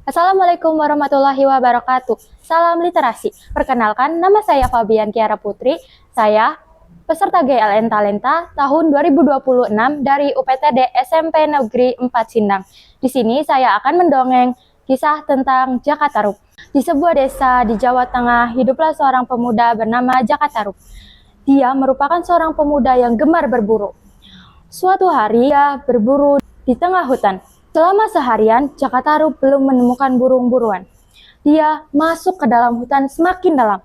Assalamualaikum warahmatullahi wabarakatuh. Salam literasi. Perkenalkan, nama saya Fabian Kiara Putri. Saya peserta GLN Talenta tahun 2026 dari UPTD SMP Negeri 4 Sindang. Di sini saya akan mendongeng kisah tentang Jaka Tarub. Di sebuah desa di Jawa Tengah, hiduplah seorang pemuda bernama Jaka Tarub. Dia merupakan seorang pemuda yang gemar berburu. Suatu hari, dia berburu di tengah hutan. Selama seharian, Jaka Tarub belum menemukan burung-buruan. Dia masuk ke dalam hutan semakin dalam.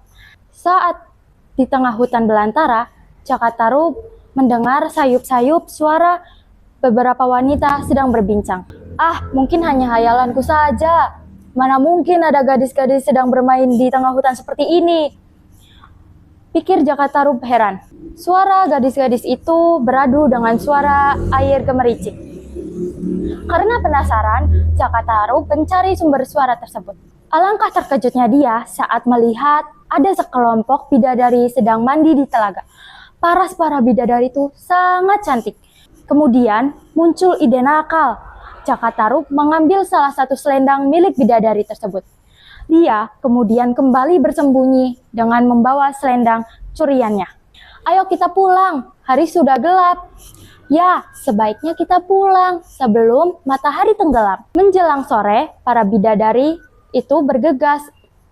Saat di tengah hutan belantara, Jaka Tarub mendengar sayup-sayup suara beberapa wanita sedang berbincang. Ah, mungkin hanya hayalanku saja. Mana mungkin ada gadis-gadis sedang bermain di tengah hutan seperti ini? Pikir Jaka Tarub heran. Suara gadis-gadis itu beradu dengan suara air gemericik. Karena penasaran, Jaka Tarub mencari sumber suara tersebut. Alangkah terkejutnya dia saat melihat ada sekelompok bidadari sedang mandi di telaga. Paras para bidadari itu sangat cantik. Kemudian muncul ide nakal. Jaka Tarub mengambil salah satu selendang milik bidadari tersebut. Dia kemudian kembali bersembunyi dengan membawa selendang curiannya. Ayo kita pulang, hari sudah gelap. Ya, sebaiknya kita pulang sebelum matahari tenggelam. Menjelang sore, para bidadari itu bergegas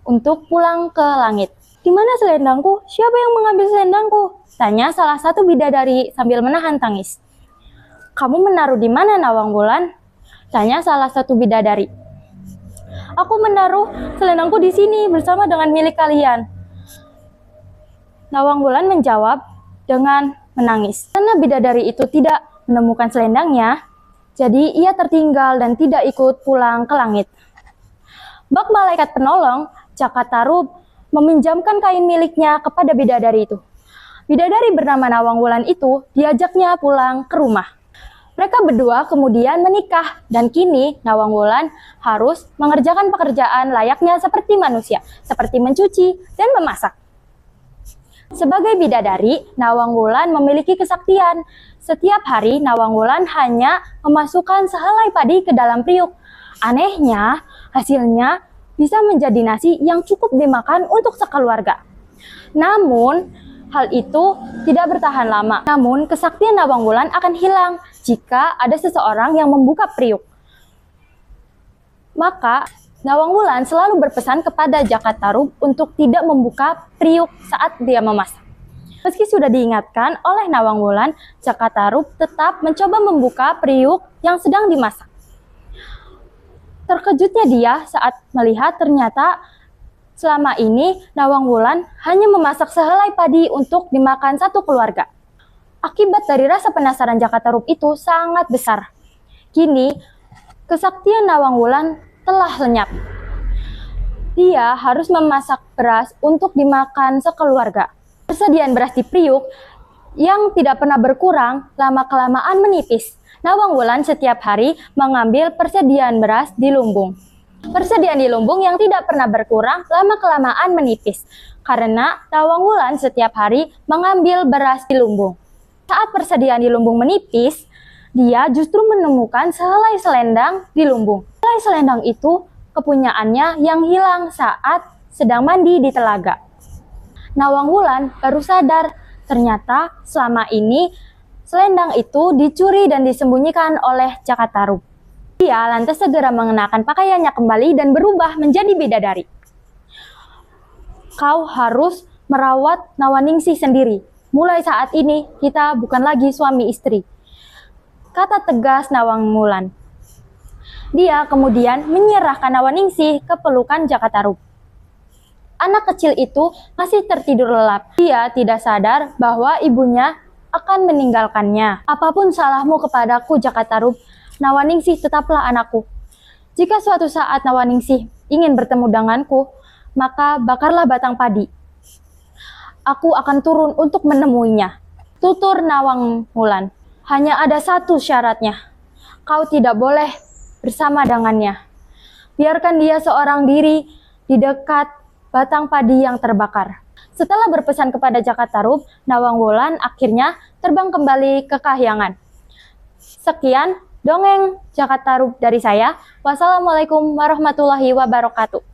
untuk pulang ke langit. Di mana selendangku? Siapa yang mengambil selendangku? Tanya salah satu bidadari sambil menahan tangis. Kamu menaruh di mana, Nawang Wulan? Tanya salah satu bidadari. Aku menaruh selendangku di sini bersama dengan milik kalian. Nawang Wulan menjawab dengan menangis. Karena bidadari itu tidak menemukan selendangnya, jadi ia tertinggal dan tidak ikut pulang ke langit. Bak malaikat penolong, Jaka Tarub meminjamkan kain miliknya kepada bidadari itu. Bidadari bernama Nawang Wulan itu diajaknya pulang ke rumah. Mereka berdua kemudian menikah dan kini Nawang Wulan harus mengerjakan pekerjaan layaknya seperti manusia, seperti mencuci dan memasak. Sebagai bidadari, Nawang Wulan memiliki kesaktian. Setiap hari, Nawang Wulan hanya memasukkan sehelai padi ke dalam periuk. Anehnya, hasilnya bisa menjadi nasi yang cukup dimakan untuk sekeluarga. Namun, hal itu tidak bertahan lama. Namun, kesaktian Nawang Wulan akan hilang jika ada seseorang yang membuka periuk. Maka, Nawang Wulan selalu berpesan kepada Jaka Tarub untuk tidak membuka periuk saat dia memasak. Meski sudah diingatkan oleh Nawang Wulan, Jaka Tarub tetap mencoba membuka periuk yang sedang dimasak. Terkejutnya dia saat melihat ternyata selama ini Nawang Wulan hanya memasak sehelai padi untuk dimakan satu keluarga. Akibat dari rasa penasaran Jaka Tarub itu sangat besar. Kini, kesaktian Nawang Wulan telah lenyap. Dia harus memasak beras untuk dimakan sekeluarga. Persediaan beras di periuk yang tidak pernah berkurang lama-kelamaan menipis. Nawang Wulan setiap hari mengambil persediaan beras di lumbung. Persediaan di lumbung yang tidak pernah berkurang lama-kelamaan menipis. Karena Nawang Wulan setiap hari mengambil beras di lumbung. Saat persediaan di lumbung menipis, dia justru menemukan sehelai selendang di lumbung. Sehelai selendang itu kepunyaannya yang hilang saat sedang mandi di telaga. Nawang Wulan baru sadar ternyata selama ini selendang itu dicuri dan disembunyikan oleh Jaka Tarub. Dia lantas segera mengenakan pakaiannya kembali dan berubah menjadi bidadari. Kau harus merawat Nawaningsih sendiri. Mulai saat ini kita bukan lagi suami istri, kata tegas Nawang Wulan. Dia kemudian menyerahkan Nawaningsih ke pelukan Jaka Tarub. Anak kecil itu masih tertidur lelap. Dia tidak sadar bahwa ibunya akan meninggalkannya. Apapun salahmu kepadaku, Jaka Tarub, Nawaningsih tetaplah anakku. Jika suatu saat Nawaningsih ingin bertemu denganku, maka bakarlah batang padi. Aku akan turun untuk menemuinya, tutur Nawang Wulan. Hanya ada satu syaratnya. Kau tidak boleh bersama dengannya. Biarkan dia seorang diri di dekat batang padi yang terbakar. Setelah berpesan kepada Jaka Tarub, Nawang Wulan akhirnya terbang kembali ke kahyangan. Sekian Dongeng Jakarta Tarup dari saya. Wassalamualaikum warahmatullahi wabarakatuh.